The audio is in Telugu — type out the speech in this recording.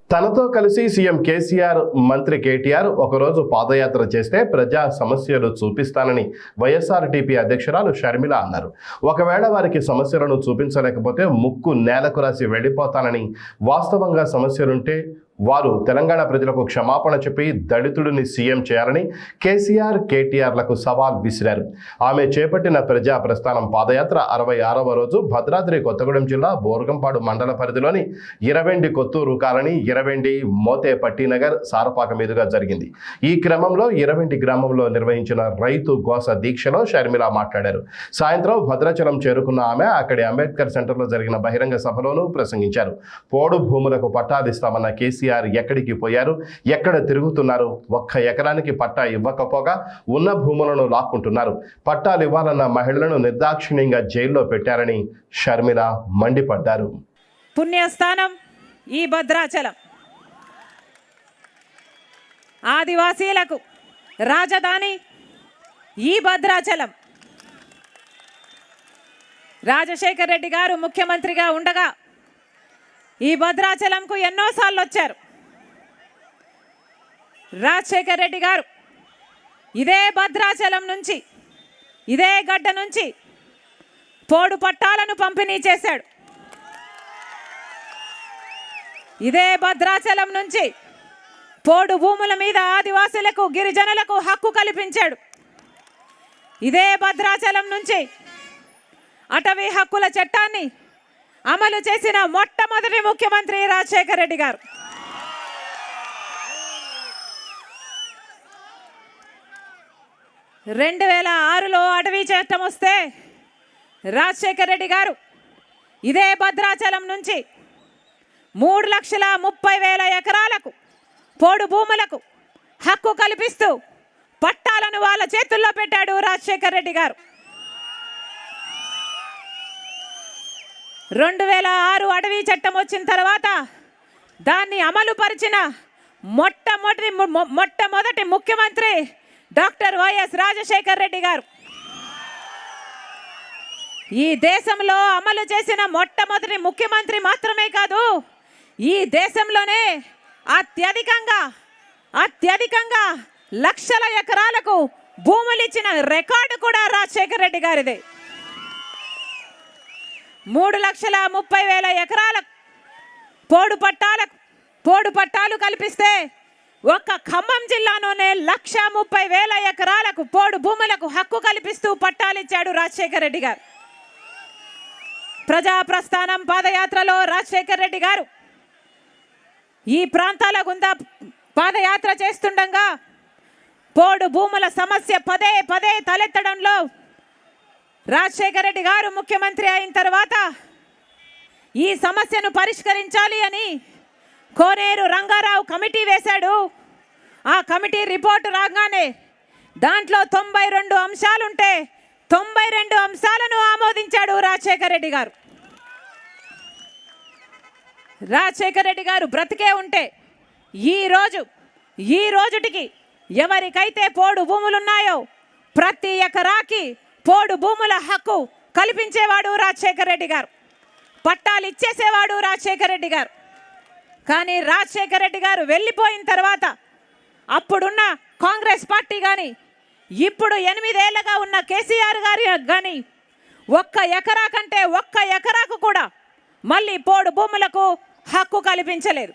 తనతో కలిసి సీఎం కేసీఆర్, మంత్రి కేటీఆర్ ఒకరోజు పాదయాత్ర చేస్తే ప్రజా సమస్యలు చూపిస్తానని వైఎస్ఆర్టీపీ అధ్యక్షురాలు షర్మిల అన్నారు. ఒకవేళ వారికి సమస్యలను చూపించలేకపోతే ముక్కు నేలకు రాసి వెళ్ళిపోతానని, వాస్తవంగా సమస్యలుంటే వారు తెలంగాణ ప్రజలకు క్షమాపణ చెప్పి దళితుడిని సీఎం చేయాలని కేసీఆర్, కేటీఆర్లకు సవాల్ విసిరారు. ఆమె చేపట్టిన ప్రజా ప్రస్థానం పాదయాత్ర 66వ రోజు భద్రాద్రి కొత్తగూడెం జిల్లా బోర్గంపాడు మండల పరిధిలోని ఇరవెండి కొత్తూరు కాలనీ, ఇరవెండి మోతే పట్టినగర్, సారపాక మీదుగా జరిగింది. ఈ క్రమంలో ఇరవెండి గ్రామంలో నిర్వహించిన రైతు గోస దీక్షలో షర్మిల మాట్లాడారు. సాయంత్రం భద్రాచలం చేరుకున్న ఆమె అక్కడి అంబేద్కర్ సెంటర్లో జరిగిన బహిరంగ సభలోనూ ప్రసంగించారు. పోడు భూములకు పట్టాలిస్తామన్న కేసీఆర్ ఎక్కడికి పోయారు, ఎక్కడ తిరుగుతున్నారు, ఒక్క ఎకరానికి పట్టా ఇవ్వకపోగా ఉన్న భూములను లాక్కుంటున్నారు, పట్టాలు ఇవ్వాలన్న మహిళలను నిర్దాక్షిణ్యంగా జైల్లో పెట్టారని షర్మిల మండిపడ్డారు. పుణ్యస్థానం ఈ భద్రాచలం, ఆదివాసీలకు రాజధాని ఈ భద్రాచలం. రాజశేఖర్ రెడ్డి గారు ముఖ్యమంత్రిగా ఉండగా ఈ భద్రాచలంకు ఎన్నోసార్లు వచ్చారు. రాజశేఖర్ రెడ్డి గారు ఇదే భద్రాచలం నుంచి, ఇదే గడ్డ నుంచి పోడు పట్టాలను పంపిణీ చేశాడు. ఇదే భద్రాచలం నుంచి పోడు భూముల మీద ఆదివాసులకు, గిరిజనులకు హక్కు కల్పించాడు. ఇదే భద్రాచలం నుంచి అటవీ హక్కుల చట్టాన్ని అమలు చేసిన మొట్టమొదటి ముఖ్యమంత్రి రాజశేఖర్ రెడ్డి గారు. రెండు 2006లో అటవీ చట్టం వస్తే రాజశేఖర్ రెడ్డి గారు ఇదే భద్రాచలం నుంచి 3,30,000 ఎకరాలకు పోడు భూములకు హక్కు కల్పిస్తూ పట్టాలను వాళ్ళ చేతుల్లో పెట్టాడు రాజశేఖర్ రెడ్డి గారు. 2006 అటవీ చట్టం వచ్చిన తర్వాత దాన్ని అమలు పరిచిన మొట్టమొదటి ముఖ్యమంత్రి డాక్టర్ వైఎస్ రాజశేఖర్ రెడ్డి గారు. ఈ దేశంలో అమలు చేసిన మొట్టమొదటి ముఖ్యమంత్రి మాత్రమే కాదు, ఈ దేశంలోనే అత్యధికంగా లక్షల ఎకరాలకు భూములు ఇచ్చిన రికార్డు కూడా రాజశేఖర్ రెడ్డి గారిదే. 3,30,000 ఎకరాల పోడు పట్టాలు కల్పిస్తే ఒక్క ఖమ్మం జిల్లాలోనే 1,30,000 ఎకరాలకు పోడు భూములకు హక్కు కల్పిస్తూ పట్టాలిచ్చాడు రాజశేఖర్ రెడ్డి గారు. ప్రజా ప్రస్థానం పాదయాత్రలో రాజశేఖర్ రెడ్డి గారు ఈ ప్రాంతాల గుండా పాదయాత్ర చేస్తుండగా పోడు భూముల సమస్య పదే తలెత్తడంలో రాజశేఖర్ రెడ్డి గారు ముఖ్యమంత్రి అయిన తర్వాత ఈ సమస్యను పరిష్కరించాలి అని కోనేరు రంగారావు కమిటీ వేశాడు. ఆ కమిటీ రిపోర్టు రాగానే దాంట్లో 92 అంశాలుంటే 92 అంశాలను ఆమోదించాడు రాజశేఖర్ రెడ్డి గారు. రాజశేఖర్ రెడ్డి గారు బ్రతికే ఉంటే ఈ రోజుటికి ఎవరికైతే పోడు భూములున్నాయో ప్రతి ఎకరాకి పోడు భూముల హక్కు కల్పించేవాడు రాజశేఖర్ రెడ్డి గారు, పట్టాలు ఇచ్చేసేవాడు రాజశేఖర్ రెడ్డి గారు. కానీ రాజశేఖర్ రెడ్డి గారు వెళ్ళిపోయిన తర్వాత అప్పుడున్న కాంగ్రెస్ పార్టీ కానీ ఇప్పుడు 8 ఏళ్లుగా ఉన్న కేసీఆర్ గారు కానీ ఒక్క ఎకరా కంటే ఒక్క ఎకరాకు కూడా మళ్ళీ పోడు భూములకు హక్కు కల్పించలేదు.